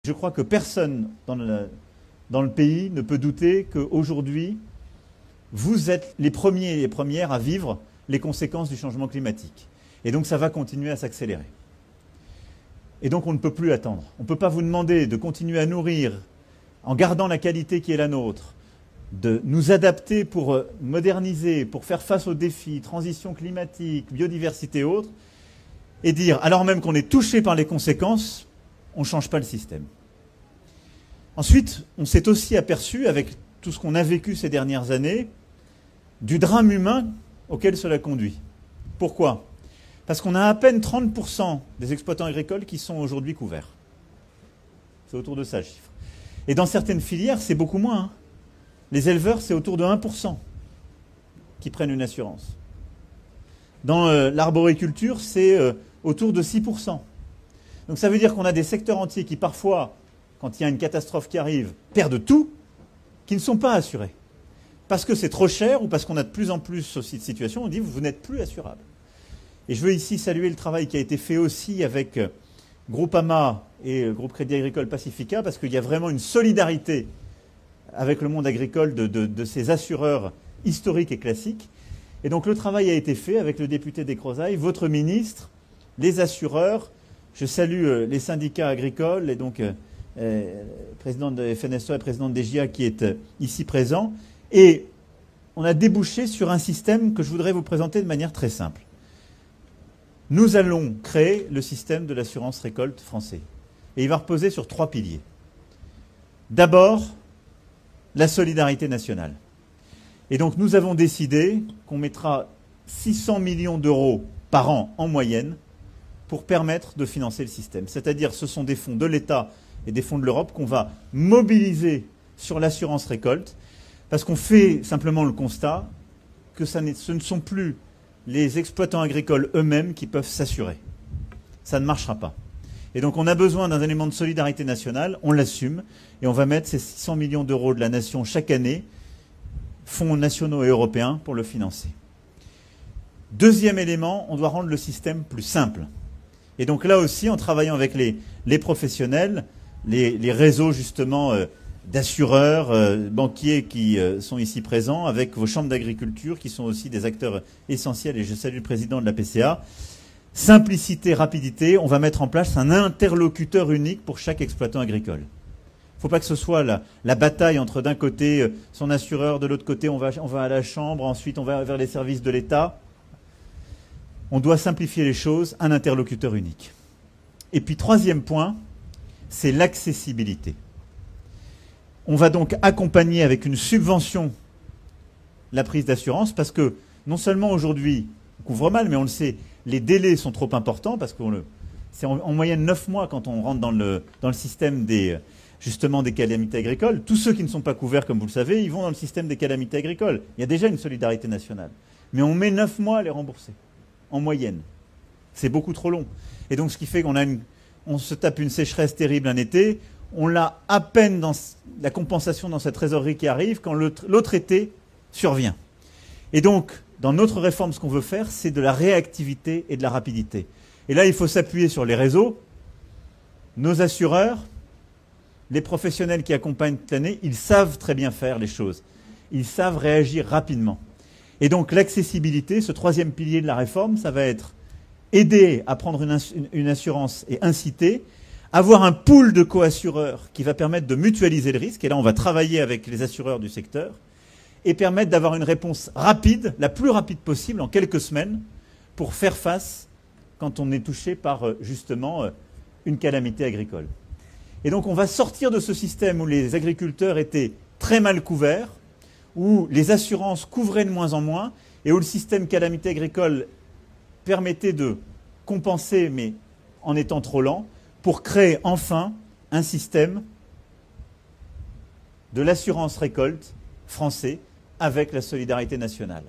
Je crois que personne dans le pays ne peut douter qu'aujourd'hui, vous êtes les premiers et les premières à vivre les conséquences du changement climatique. Et donc ça va continuer à s'accélérer. Et donc on ne peut plus attendre. On ne peut pas vous demander de continuer à nourrir, en gardant la qualité qui est la nôtre, de nous adapter pour moderniser, pour faire face aux défis, transition climatique, biodiversité et autres, et dire, alors même qu'on est touché par les conséquences, on ne change pas le système. Ensuite, on s'est aussi aperçu, avec tout ce qu'on a vécu ces dernières années, du drame humain auquel cela conduit. Pourquoi ? Parce qu'on a à peine 30% des exploitants agricoles qui sont aujourd'hui couverts. C'est autour de ça le chiffre. Et dans certaines filières, c'est beaucoup moins. Hein. Les éleveurs, c'est autour de 1% qui prennent une assurance. Dans l'arboriculture, c'est autour de 6%. Donc ça veut dire qu'on a des secteurs entiers qui parfois, quand il y a une catastrophe qui arrive, perdent tout, qui ne sont pas assurés. Parce que c'est trop cher ou parce qu'on a de plus en plus aussi de situations, on dit vous n'êtes plus assurable. Et je veux ici saluer le travail qui a été fait aussi avec Groupama et Groupe Crédit Agricole Pacifica, parce qu'il y a vraiment une solidarité avec le monde agricole de ces assureurs historiques et classiques. Et donc le travail a été fait avec le député des Crozailles, votre ministre, les assureurs. Je salue les syndicats agricoles et donc président de FNSEA et président de DGA qui est ici présent. Et on a débouché sur un système que je voudrais vous présenter de manière très simple. Nous allons créer le système de l'assurance récolte français. Et il va reposer sur 3 piliers. D'abord, la solidarité nationale. Et donc nous avons décidé qu'on mettra 600 millions d'euros par an en moyenne pour permettre de financer le système. C'est-à-dire ce sont des fonds de l'État et des fonds de l'Europe qu'on va mobiliser sur l'assurance récolte parce qu'on fait simplement le constat que ce ne sont plus les exploitants agricoles eux-mêmes qui peuvent s'assurer. Ça ne marchera pas. Et donc on a besoin d'un élément de solidarité nationale, on l'assume, et on va mettre ces 600 millions d'euros de la nation chaque année, fonds nationaux et européens, pour le financer. Deuxième élément, on doit rendre le système plus simple. Et donc là aussi, en travaillant avec les professionnels, les réseaux justement d'assureurs, banquiers qui sont ici présents, avec vos chambres d'agriculture qui sont aussi des acteurs essentiels, et je salue le président de la PCA. Simplicité, rapidité, on va mettre en place un interlocuteur unique pour chaque exploitant agricole. Il ne faut pas que ce soit la bataille entre d'un côté son assureur, de l'autre côté on va à la chambre, ensuite on va vers les services de l'État. On doit simplifier les choses, un interlocuteur unique. Et puis troisième point, c'est l'accessibilité. On va donc accompagner avec une subvention la prise d'assurance parce que non seulement aujourd'hui, on couvre mal, mais on le sait, les délais sont trop importants parce que c'est en moyenne 9 mois quand on rentre dans le système justement des calamités agricoles. Tous ceux qui ne sont pas couverts, comme vous le savez, ils vont dans le système des calamités agricoles. Il y a déjà une solidarité nationale. Mais on met 9 mois à les rembourser, en moyenne. C'est beaucoup trop long. Et donc ce qui fait qu'on se tape une sécheresse terrible un été, on l'a à peine dans la compensation dans cette trésorerie qui arrive quand l'autre été survient. Et donc, dans notre réforme, ce qu'on veut faire, c'est de la réactivité et de la rapidité. Et là, il faut s'appuyer sur les réseaux. Nos assureurs, les professionnels qui accompagnent toute l'année, ils savent très bien faire les choses. Ils savent réagir rapidement. Et donc, l'accessibilité, ce troisième pilier de la réforme, ça va être aider à prendre une assurance et inciter, avoir un pool de co-assureurs qui va permettre de mutualiser le risque. Et là, on va travailler avec les assureurs du secteur et permettre d'avoir une réponse rapide, la plus rapide possible, en quelques semaines, pour faire face quand on est touché par, justement, une calamité agricole. Et donc on va sortir de ce système où les agriculteurs étaient très mal couverts, où les assurances couvraient de moins en moins, et où le système calamité agricole permettait de compenser, mais en étant trop lent, pour créer enfin un système de l'assurance récolte français avec la solidarité nationale.